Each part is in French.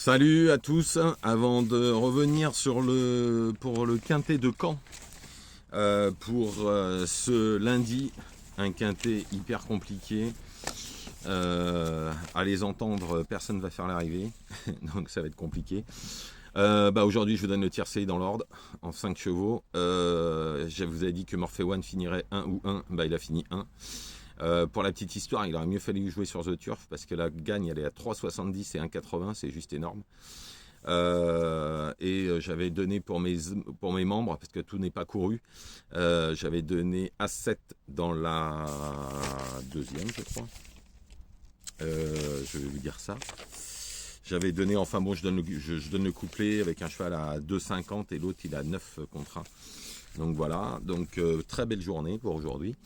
Salut à tous. Avant de revenir pour le quintet de Caen, pour ce lundi, un quintet hyper compliqué. À les entendre, personne ne va faire l'arrivée, donc ça va être compliqué. Aujourd'hui, je vous donne le tiercé dans l'ordre, en 5 chevaux. Je vous avais dit que Morphe One finirait 1 ou 1, il a fini 1. Pour la petite histoire, il aurait mieux fallu jouer sur The Turf parce que la gagne elle est à 3,70 et 1,80, c'est juste énorme. J'avais donné pour mes membres, parce que tout n'est pas couru, j'avais donné A7 dans la deuxième, je crois. Je vais vous dire ça. J'avais donné, je donne le couplet avec un cheval à 2,50 et l'autre il a 9 contre 1. Donc voilà, très belle journée pour aujourd'hui.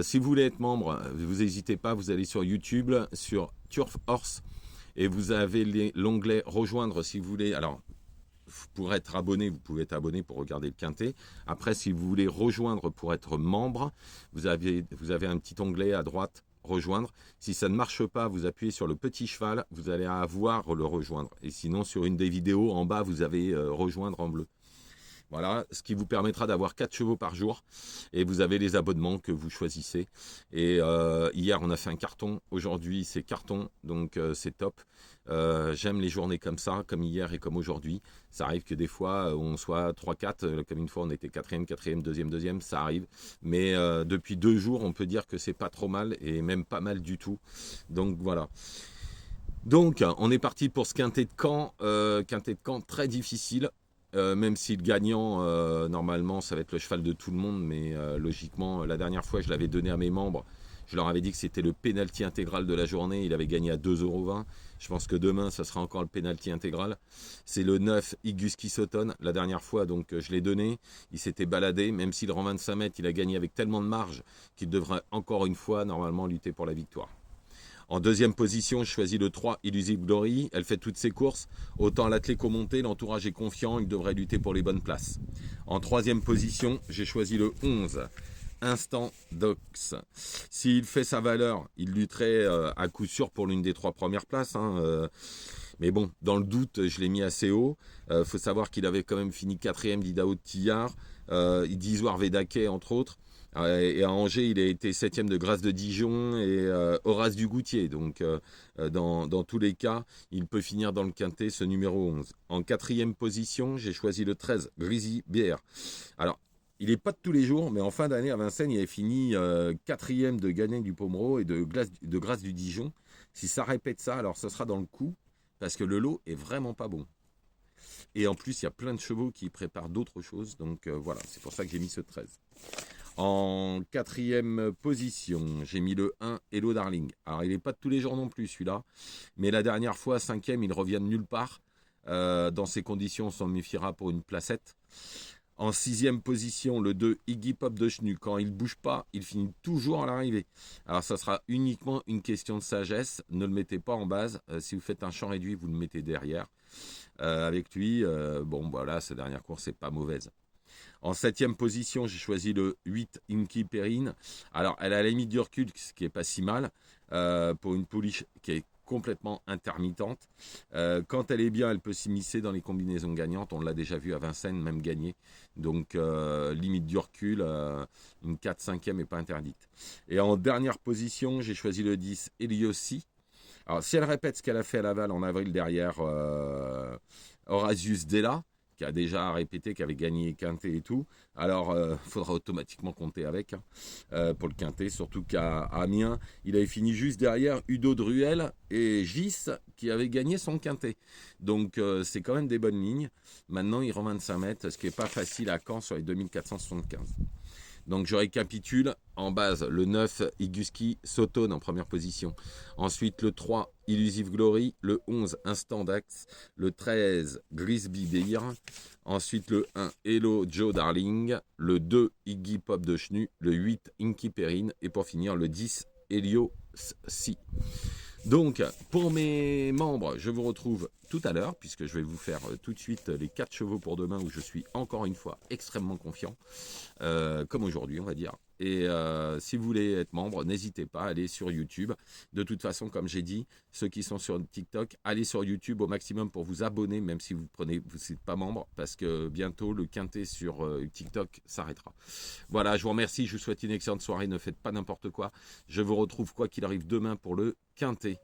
Si vous voulez être membre, vous n'hésitez pas, vous allez sur YouTube, sur Turf Horse, et vous avez l'onglet rejoindre si vous voulez. Alors, pour être abonné, vous pouvez être abonné pour regarder le quintet. Après, si vous voulez rejoindre pour être membre, vous avez un petit onglet à droite, rejoindre. Si ça ne marche pas, vous appuyez sur le petit cheval, vous allez avoir le rejoindre. Et sinon, sur une des vidéos, en bas, vous avez rejoindre en bleu. Voilà, ce qui vous permettra d'avoir 4 chevaux par jour. Et vous avez les abonnements que vous choisissez. Et hier, on a fait un carton. Aujourd'hui, c'est carton. Donc, c'est top. J'aime les journées comme ça, comme hier et comme aujourd'hui. Ça arrive que des fois, on soit 3-4. Comme une fois, on était 4e, 4e, 2e, 2e. Ça arrive. Mais depuis 2 jours, on peut dire que c'est pas trop mal. Et même pas mal du tout. Donc, voilà. Donc, on est parti pour ce quintet de Caen. Quintet de Caen très difficile. Même si le gagnant, normalement, ça va être le cheval de tout le monde, mais logiquement, la dernière fois, je l'avais donné à mes membres. Je leur avais dit que c'était le pénalty intégral de la journée. Il avait gagné à 2,20 €. Je pense que demain, ça sera encore le pénalty intégral. C'est le 9, Iguski Sotton. La dernière fois, donc, je l'ai donné. Il s'était baladé. Même s'il rend 25 mètres, il a gagné avec tellement de marge qu'il devrait encore une fois, normalement, lutter pour la victoire. En deuxième position, je choisis le 3, Illusive Glory. Elle fait toutes ses courses. Autant l'attelé qu'au monté, l'entourage est confiant. Il devrait lutter pour les bonnes places. En troisième position, j'ai choisi le 11, Instant Dox. S'il fait sa valeur, il lutterait à coup sûr pour l'une des 3 premières places. Mais bon, dans le doute, je l'ai mis assez haut. Faut savoir qu'il avait quand même fini 4e d'Idaho de Tillard. d'Isoire Védaquet, entre autres. Et à Angers, il a été 7e de Grâce de Dijon et Horace du Goutier. Donc, dans tous les cas, il peut finir dans le quintet, ce numéro 11. En 4e position, j'ai choisi le 13, Grizzly Bear. Alors, il n'est pas de tous les jours, mais en fin d'année, à Vincennes, il avait fini 4e de Gagné du Pomereux et de Grâce du Dijon. Si ça répète ça, alors ce sera dans le coup, parce que le lot est vraiment pas bon. Et en plus, il y a plein de chevaux qui préparent d'autres choses. Donc voilà, c'est pour ça que j'ai mis ce 13. En 4e position, j'ai mis le 1, Hello Darling. Alors, il n'est pas de tous les jours non plus, celui-là. Mais la dernière fois, 5e, il revient de nulle part. Dans ces conditions, on s'en méfiera pour une placette. En 6e position, le 2, Iggy Pop de Chenu. Quand il ne bouge pas, il finit toujours à l'arrivée. Alors, ça sera uniquement une question de sagesse. Ne le mettez pas en base. Si vous faites un champ réduit, vous le mettez derrière. Avec lui, bon, voilà, sa dernière course n'est pas mauvaise. En 7e position, j'ai choisi le 8, Inky Perrine. Alors, elle a la limite du recul, ce qui n'est pas si mal, pour une pouliche qui est complètement intermittente. Quand elle est bien, elle peut s'immiscer dans les combinaisons gagnantes. On l'a déjà vu à Vincennes, même gagner. Donc, limite du recul, une 4-5e n'est pas interdite. Et en dernière position, j'ai choisi le 10, Eliossi. Alors, si elle répète ce qu'elle a fait à Laval en avril derrière Horatius Della, qui a déjà répété qu'il avait gagné Quintet et tout, alors il faudra automatiquement compter avec pour le Quintet, surtout qu'à Amiens, il avait fini juste derrière Udo Druel et Gis qui avait gagné son Quintet. Donc c'est quand même des bonnes lignes. Maintenant, il rend 25 mètres, ce qui n'est pas facile à Caen sur les 2475. Donc je récapitule, en base le 9 Iguski Sotton en première position, ensuite le 3 Illusive Glory, le 11 Instant Dax, le 13 Grisby Beer, ensuite le 1 Hello Joe Darling, le 2 Iggy Pop de Chenu, le 8 Inky Perrine et pour finir le 10 Helio Si. Donc, pour mes membres, je vous retrouve tout à l'heure, puisque je vais vous faire tout de suite les 4 chevaux pour demain, où je suis encore une fois extrêmement confiant, comme aujourd'hui, on va dire. Et si vous voulez être membre, n'hésitez pas, allez sur YouTube. De toute façon, comme j'ai dit, ceux qui sont sur TikTok, allez sur YouTube au maximum pour vous abonner, même si vous n'êtes pas membre, parce que bientôt le quintet sur TikTok s'arrêtera. Voilà, je vous remercie, je vous souhaite une excellente soirée, ne faites pas n'importe quoi. Je vous retrouve quoi qu'il arrive demain pour le quintet.